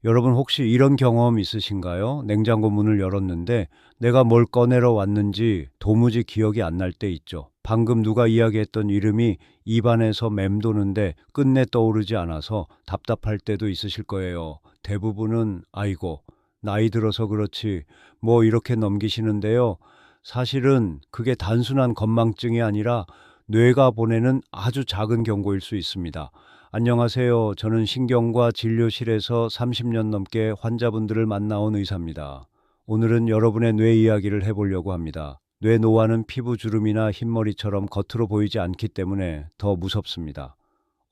여러분 혹시 이런 경험 있으신가요? 냉장고 문을 열었는데 내가 뭘 꺼내러 왔는지 도무지 기억이 안 날 때 있죠. 방금 누가 이야기했던 이름이 입안에서 맴도는데 끝내 떠오르지 않아서 답답할 때도 있으실 거예요. 대부분은 아이고, 나이 들어서 그렇지 뭐 이렇게 넘기시는데요. 사실은 그게 단순한 건망증이 아니라 뇌가 보내는 아주 작은 경고일 수 있습니다. 안녕하세요. 저는 신경과 진료실에서 30년 넘게 환자분들을 만나온 의사입니다. 오늘은 여러분의 뇌 이야기를 해보려고 합니다. 뇌 노화는 피부 주름이나 흰머리처럼 겉으로 보이지 않기 때문에 더 무섭습니다.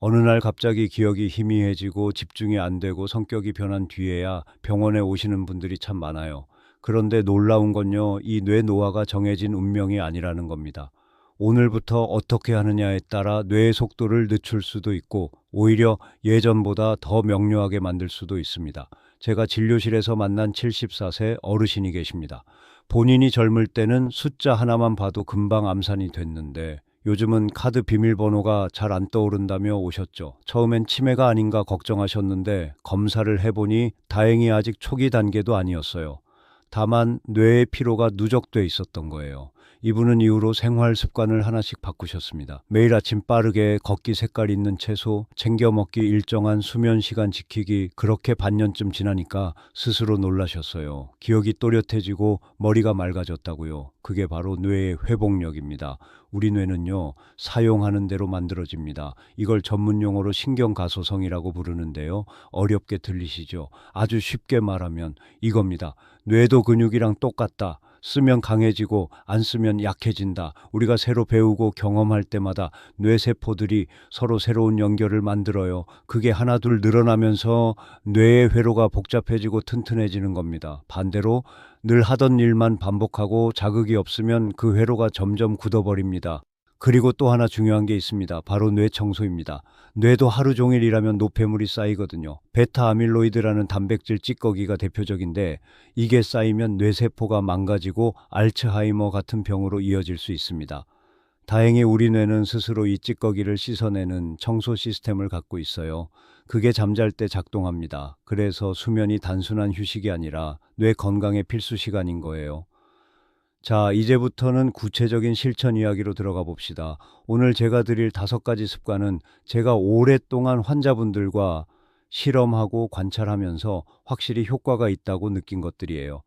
어느 날 갑자기 기억이 희미해지고 집중이 안 되고 성격이 변한 뒤에야 병원에 오시는 분들이 참 많아요. 그런데 놀라운 건요, 이 뇌 노화가 정해진 운명이 아니라는 겁니다. 오늘부터 어떻게 하느냐에 따라 뇌의 속도를 늦출 수도 있고 오히려 예전보다 더 명료하게 만들 수도 있습니다. 제가 진료실에서 만난 74세 어르신이 계십니다. 본인이 젊을 때는 숫자 하나만 봐도 금방 암산이 됐는데 요즘은 카드 비밀번호가 잘 안 떠오른다며 오셨죠. 처음엔 치매가 아닌가 걱정하셨는데 검사를 해보니 다행히 아직 초기 단계도 아니었어요. 다만 뇌의 피로가 누적돼 있었던 거예요. 이분은 이후로 생활 습관을 하나씩 바꾸셨습니다. 매일 아침 빠르게 걷기, 색깔 있는 채소, 챙겨 먹기, 일정한 수면 시간 지키기. 그렇게 반년쯤 지나니까 스스로 놀라셨어요. 기억이 또렷해지고 머리가 맑아졌다고요. 그게 바로 뇌의 회복력입니다. 우리 뇌는요, 사용하는 대로 만들어집니다. 이걸 전문 용어로 신경가소성이라고 부르는데요. 어렵게 들리시죠? 아주 쉽게 말하면 이겁니다. 뇌도 근육이랑 똑같다. 쓰면 강해지고 안 쓰면 약해진다. 우리가 새로 배우고 경험할 때마다 뇌세포들이 서로 새로운 연결을 만들어요. 그게 하나둘 늘어나면서 뇌의 회로가 복잡해지고 튼튼해지는 겁니다. 반대로 늘 하던 일만 반복하고 자극이 없으면 그 회로가 점점 굳어버립니다. 그리고 또 하나 중요한 게 있습니다. 바로 뇌 청소입니다. 뇌도 하루 종일 일하면 노폐물이 쌓이거든요. 베타 아밀로이드라는 단백질 찌꺼기가 대표적인데 이게 쌓이면 뇌세포가 망가지고 알츠하이머 같은 병으로 이어질 수 있습니다. 다행히 우리 뇌는 스스로 이 찌꺼기를 씻어내는 청소 시스템을 갖고 있어요. 그게 잠잘 때 작동합니다. 그래서 수면이 단순한 휴식이 아니라 뇌 건강의 필수 시간인 거예요. 자, 이제부터는 구체적인 실천 이야기로 들어가 봅시다. 오늘 제가 드릴 5가지 습관은 제가 오랫동안 환자분들과 실험하고 관찰하면서 확실히 효과가 있다고 느낀 것들이에요.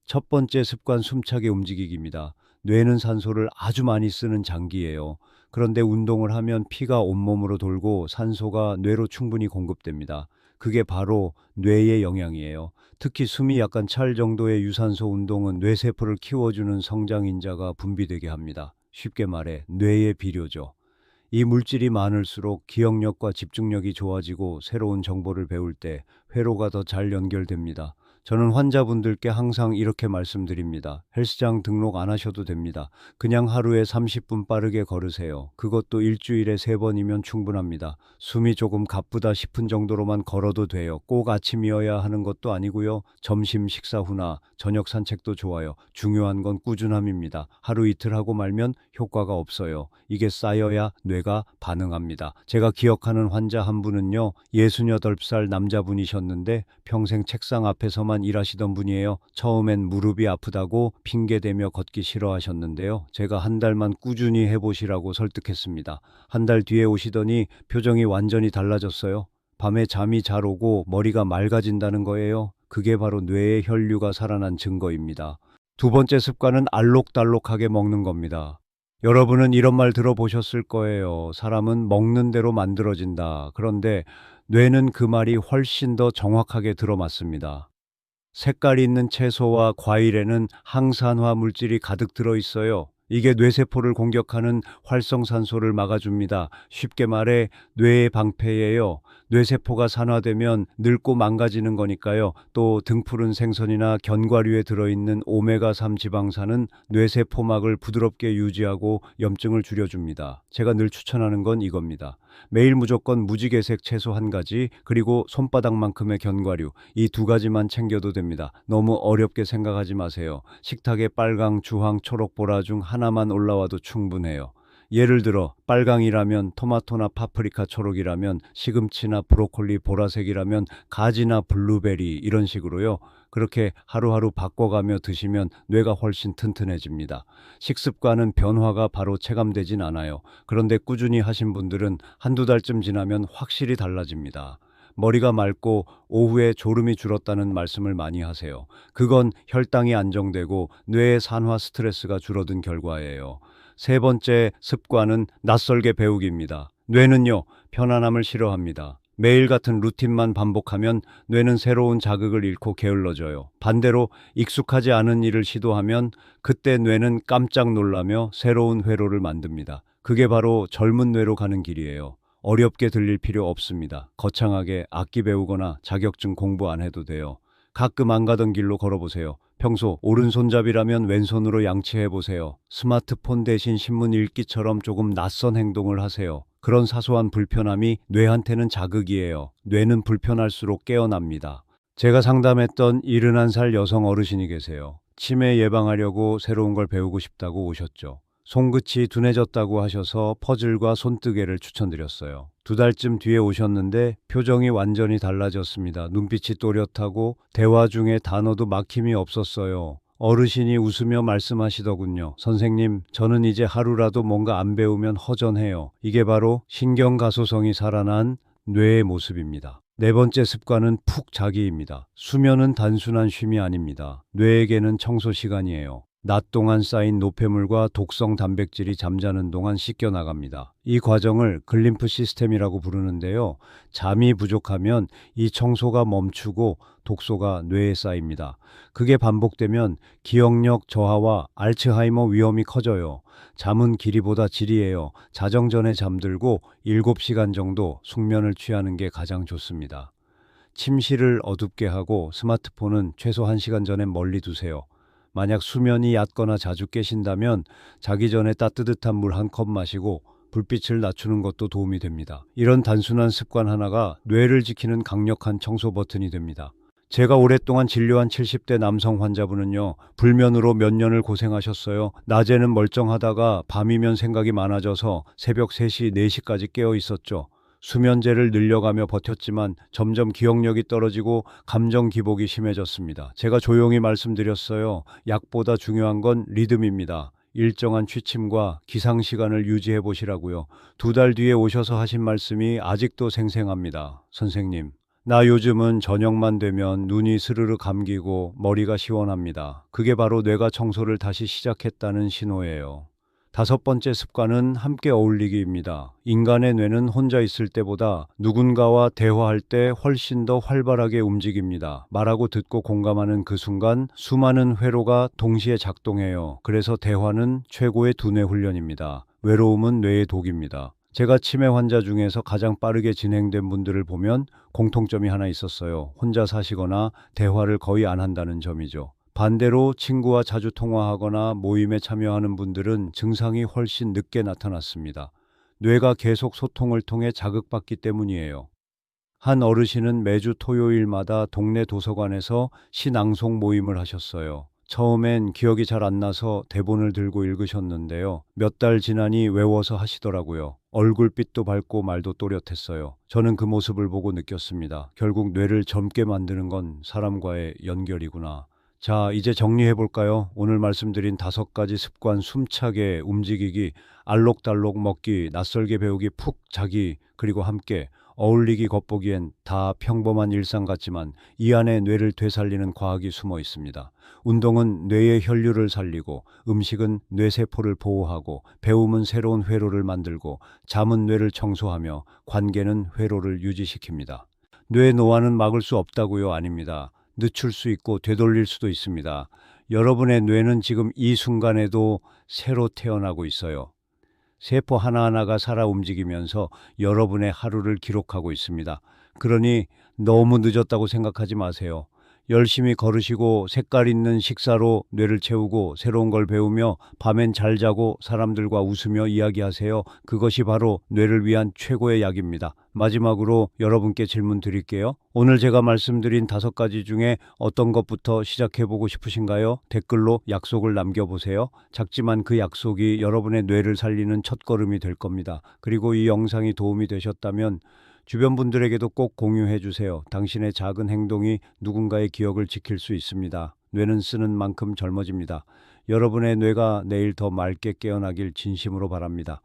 첫 번째 습관, 숨차게 움직이기입니다. 뇌는 산소를 아주 많이 쓰는 장기예요. 그런데 운동을 하면 피가 온몸으로 돌고 산소가 뇌로 충분히 공급됩니다. 그게 바로 뇌의 영양이에요. 특히 숨이 약간 찰 정도의 유산소 운동은 뇌세포를 키워주는 성장인자가 분비되게 합니다. 쉽게 말해 뇌의 비료죠. 이 물질이 많을수록 기억력과 집중력이 좋아지고 새로운 정보를 배울 때 회로가 더 잘 연결됩니다. 저는 환자분들께 항상 이렇게 말씀드립니다. 헬스장 등록 안 하셔도 됩니다. 그냥 하루에 30분 빠르게 걸으세요. 그것도 일주일에 3번이면 충분합니다. 숨이 조금 가쁘다 싶은 정도로만 걸어도 돼요. 꼭 아침이어야 하는 것도 아니고요. 점심 식사 후나 저녁 산책도 좋아요. 중요한 건 꾸준함입니다. 하루 이틀 하고 말면 효과가 없어요. 이게 쌓여야 뇌가 반응합니다. 제가 기억하는 환자 한 분은요, 68살 남자분이셨는데 평생 책상 앞에서만 일하시던 분이에요. 처음엔 무릎이 아프다고 핑계대며 걷기 싫어하셨는데요. 제가 한 달만 꾸준히 해보시라고 설득했습니다. 한 달 뒤에 오시더니 표정이 완전히 달라졌어요. 밤에 잠이 잘 오고 머리가 맑아진다는 거예요. 그게 바로 뇌의 혈류가 살아난 증거입니다. 두 번째 습관은 알록달록하게 먹는 겁니다. 여러분은 이런 말 들어보셨을 거예요. 사람은 먹는 대로 만들어진다. 그런데 뇌는 그 말이 훨씬 더 정확하게 들어맞습니다. 색깔 있는 채소와 과일에는 항산화 물질이 가득 들어 있어요. 이게 뇌세포를 공격하는 활성산소를 막아줍니다. 쉽게 말해 뇌의 방패예요. 뇌세포가 산화되면 늙고 망가지는 거니까요. 또 등푸른 생선이나 견과류에 들어있는 오메가3 지방산은 뇌세포막을 부드럽게 유지하고 염증을 줄여줍니다. 제가 늘 추천하는 건 이겁니다. 매일 무조건 무지개색 채소 한 가지, 그리고 손바닥만큼의 견과류, 이 2가지만 챙겨도 됩니다. 너무 어렵게 생각하지 마세요. 식탁에 빨강, 주황, 초록, 보라 중 하나만 올라와도 충분해요. 예를 들어 빨강이라면 토마토나 파프리카 초록이라면 시금치나 브로콜리 보라색이라면 가지나 블루베리 이런 식으로요. 그렇게 하루하루 바꿔가며 드시면 뇌가 훨씬 튼튼해집니다. 식습관은 변화가 바로 체감되진 않아요. 그런데 꾸준히 하신 분들은 한두 달쯤 지나면 확실히 달라집니다. 머리가 맑고 오후에 졸음이 줄었다는 말씀을 많이 하세요. 그건 혈당이 안정되고 뇌의 산화 스트레스가 줄어든 결과예요. 세 번째 습관은 낯설게 배우기입니다. 뇌는요, 편안함을 싫어합니다. 매일 같은 루틴만 반복하면 뇌는 새로운 자극을 잃고 게을러져요. 반대로 익숙하지 않은 일을 시도하면 그때 뇌는 깜짝 놀라며 새로운 회로를 만듭니다. 그게 바로 젊은 뇌로 가는 길이에요. 어렵게 들릴 필요 없습니다. 거창하게 악기 배우거나 자격증 공부 안 해도 돼요. 가끔 안 가던 길로 걸어보세요. 평소 오른손잡이라면 왼손으로 양치해보세요. 스마트폰 대신 신문 읽기처럼 조금 낯선 행동을 하세요. 그런 사소한 불편함이 뇌한테는 자극이에요. 뇌는 불편할수록 깨어납니다. 제가 상담했던 71살 여성 어르신이 계세요. 치매 예방하려고 새로운 걸 배우고 싶다고 오셨죠. 손끝이 둔해졌다고 하셔서 퍼즐과 손뜨개를 추천드렸어요. 두 달쯤 뒤에 오셨는데 표정이 완전히 달라졌습니다. 눈빛이 또렷하고 대화 중에 단어도 막힘이 없었어요. 어르신이 웃으며 말씀하시더군요. 선생님, 저는 이제 하루라도 뭔가 안 배우면 허전해요. 이게 바로 신경가소성이 살아난 뇌의 모습입니다. 네 번째 습관은 푹 자기입니다. 수면은 단순한 쉼이 아닙니다. 뇌에게는 청소 시간이에요. 낮 동안 쌓인 노폐물과 독성 단백질이 잠자는 동안 씻겨 나갑니다. 이 과정을 글림프 시스템이라고 부르는데요. 잠이 부족하면 이 청소가 멈추고 독소가 뇌에 쌓입니다. 그게 반복되면 기억력 저하와 알츠하이머 위험이 커져요. 잠은 길이보다 질이에요. 자정 전에 잠들고 7시간 정도 숙면을 취하는 게 가장 좋습니다. 침실을 어둡게 하고 스마트폰은 최소 1시간 전에 멀리 두세요. 만약 수면이 얕거나 자주 깨신다면 자기 전에 따뜻한 물 한 컵 마시고 불빛을 낮추는 것도 도움이 됩니다. 이런 단순한 습관 하나가 뇌를 지키는 강력한 청소 버튼이 됩니다. 제가 오랫동안 진료한 70대 남성 환자분은요, 불면으로 몇 년을 고생하셨어요. 낮에는 멀쩡하다가 밤이면 생각이 많아져서 새벽 3시, 4시까지 깨어 있었죠. 수면제를 늘려가며 버텼지만 점점 기억력이 떨어지고 감정 기복이 심해졌습니다. 제가 조용히 말씀드렸어요. 약보다 중요한 건 리듬입니다. 일정한 취침과 기상 시간을 유지해 보시라고요. 두 달 뒤에 오셔서 하신 말씀이 아직도 생생합니다. 선생님, 나 요즘은 저녁만 되면 눈이 스르르 감기고 머리가 시원합니다. 그게 바로 뇌가 청소를 다시 시작했다는 신호예요. 다섯 번째 습관은 함께 어울리기입니다. 인간의 뇌는 혼자 있을 때보다 누군가와 대화할 때 훨씬 더 활발하게 움직입니다. 말하고 듣고 공감하는 그 순간 수많은 회로가 동시에 작동해요. 그래서 대화는 최고의 두뇌 훈련입니다. 외로움은 뇌의 독입니다. 제가 치매 환자 중에서 가장 빠르게 진행된 분들을 보면 공통점이 하나 있었어요. 혼자 사시거나 대화를 거의 안 한다는 점이죠. 반대로 친구와 자주 통화하거나 모임에 참여하는 분들은 증상이 훨씬 늦게 나타났습니다. 뇌가 계속 소통을 통해 자극받기 때문이에요. 한 어르신은 매주 토요일마다 동네 도서관에서 시낭송 모임을 하셨어요. 처음엔 기억이 잘 안 나서 대본을 들고 읽으셨는데요. 몇 달 지나니 외워서 하시더라고요. 얼굴빛도 밝고 말도 또렷했어요. 저는 그 모습을 보고 느꼈습니다. 결국 뇌를 젊게 만드는 건 사람과의 연결이구나. 자, 이제 정리해 볼까요? 오늘 말씀드린 5가지 습관: 숨차게 움직이기, 알록달록 먹기, 낯설게 배우기, 푹 자기, 그리고 함께 어울리기 겉보기엔 다 평범한 일상 같지만 이 안에 뇌를 되살리는 과학이 숨어 있습니다. 운동은 뇌의 혈류를 살리고, 음식은 뇌세포를 보호하고, 배움은 새로운 회로를 만들고, 잠은 뇌를 청소하며, 관계는 회로를 유지시킵니다. 뇌 노화는 막을 수 없다고요? 아닙니다. 늦출 수 있고 되돌릴 수도 있습니다. 여러분의 뇌는 지금 이 순간에도 새로 태어나고 있어요. 세포 하나하나가 살아 움직이면서 여러분의 하루를 기록하고 있습니다. 그러니 너무 늦었다고 생각하지 마세요. 열심히 걸으시고 색깔 있는 식사로 뇌를 채우고 새로운 걸 배우며 밤엔 잘 자고 사람들과 웃으며 이야기하세요. 그것이 바로 뇌를 위한 최고의 약입니다. 마지막으로 여러분께 질문 드릴게요. 오늘 제가 말씀드린 5가지 중에 어떤 것부터 시작해보고 싶으신가요? 댓글로 약속을 남겨보세요. 작지만 그 약속이 여러분의 뇌를 살리는 첫걸음이 될 겁니다. 그리고 이 영상이 도움이 되셨다면 주변 분들에게도 꼭 공유해 주세요. 당신의 작은 행동이 누군가의 기억을 지킬 수 있습니다. 뇌는 쓰는 만큼 젊어집니다. 여러분의 뇌가 내일 더 맑게 깨어나길 진심으로 바랍니다.